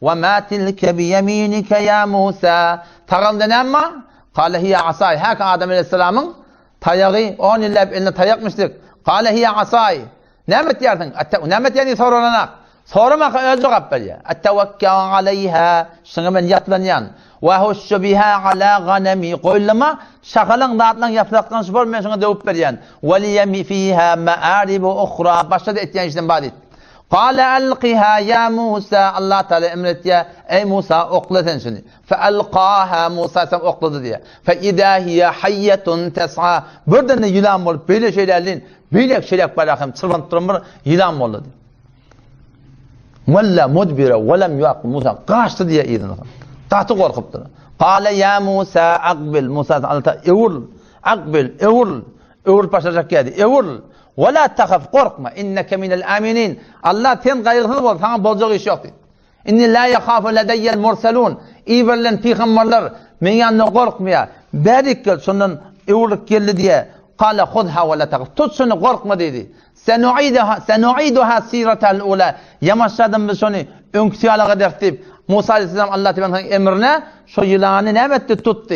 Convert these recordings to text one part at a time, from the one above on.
وَمَا تِلْكَ بِيَمِينِكَ يَا مُوسَى Tağım denen mi? Kale hiye asay. Hak Adem Aleyhisselam'ın tayağı, on illep eline tayakmıştık. Kale hiye asay. Nemet yersin? Nemet yani sorulanak. Sormak özü kabbeliye. Ettevekkâ aleyha. Şunu ben yatlanyan. Ve huşşu biha ala ganemi. Koyulama şakalan dağıtlan yapraktan spor men şuna dövüp veriyen. Ve liyemi fiha me'aribu ukhra. Başladı etyen işten badit. Kale alqiha ya Musa. Allah Teala emret ya. Ey Musa okladın şunu. Fe alqaha Musa sen okladı diye. Fe idâ hiye hayyetun tes'a. Buradan da yılan olup böyle şeylerle böyle şeyler bırakım. Çırpınıp durun yılan oldu diye. Valla mudbira ve lem yuaq Musa kaçtı diye idin. Tahtı korkuptu. Kale ya Musa akbil. Musa alta evul. Akbil evul. Evul başlayacak geldi. Evul. Ve la tahaf korkma. İnneke minel aminin. Allah ten kaygısız ol. Sana bozacak iş yok. İnni la yakhafu ledeyyel murselun. İyi verilen peygamberler men yanına korkmaya. Berik gel şunun evuluk geldi diye. Kale khudha ve la tahaf. Tut şunu korkma dedi. Senu'iduha siretel ula. Yamaşladım biz şunu önküsüyalığa dertip Musa Aleyhisselam Allah Teala'nın emrine şu yılanı ne etti tuttu.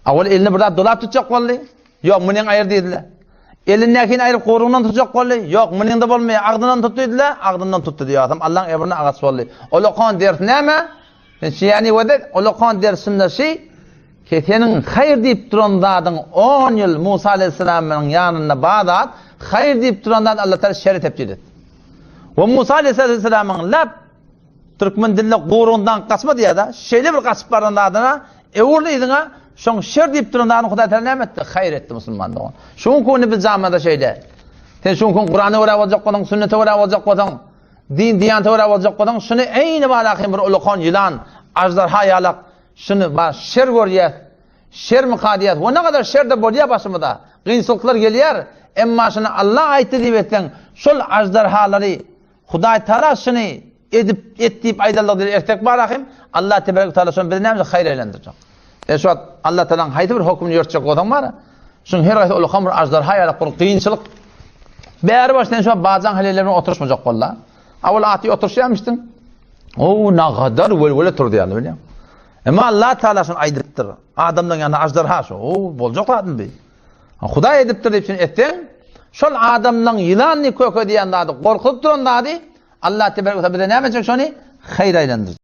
Avval elini burada dolap tutacak oldu. Yok mının ayır dediler. Elinden ayırıp koruğundan tutacak oldu. Yok mının da olmuyor. Ağzından tuttu dediler. Ağzından tuttu diyor adam. Allah'ın emrine ağası oldu. Olukan ders ne mi? Yani vedet olukan dersinde şey ki senin hayır deyip durandadın 10 yıl Musa Aleyhisselam'ın yanında Bağdat hayır deyip durandadın Allah Teala şer'i tepkid etti. Ve Musa Aleyhisselam'ın lab Türkmen dilinde koruğundan kasma diye da şeyle bir kasıplarından adına evurluyduna şun şer deyip durandadın Huda Teala ne etti? Hayır etti Müslüman da onu. Şun konu biz zamanda şeyde. Sen şun konu Kur'an'ı öğrenip olacak kodun, sünneti öğrenip olacak kodun, din diyaneti öğrenip olacak kodun, şunu eyni bağlaqim bir ulukan yılan, ajdarha yalak, şunu var şer görüyor. Şer mukadiyat. O ne kadar şer de boluyor başımda. Kıyınçılıklar geliyor. Emma şunu Allah ayeti diyetten şol ajdarhaları Huday Teala şunu edip aydallık diye ertek barakım. Allah Teala şunu bir neyse hayır eylendirecek. Şu an Allah Teala'nın haydi bir hükmünü yürütecek adam var. Şunu her ayet ulukan bir ajdarha yalak kıyınçılık. Beyar baştan şu an bazen halillerine oturuşmayacak valla. Avval ati oturuşayamıştın. O ne kadar böyle turdu yani biliyor musun? Ama Allah Teala şunu aydıptır. Adamdan yanına ajdarha şu. O bolcak adam bey. Huda ediptir deyip şunu ettin. Şol adamdan yılanını kökö diyen dadı. Korkup duran dadı. Allah Teala bir de ne yapacak şunu? Hayır aylandır.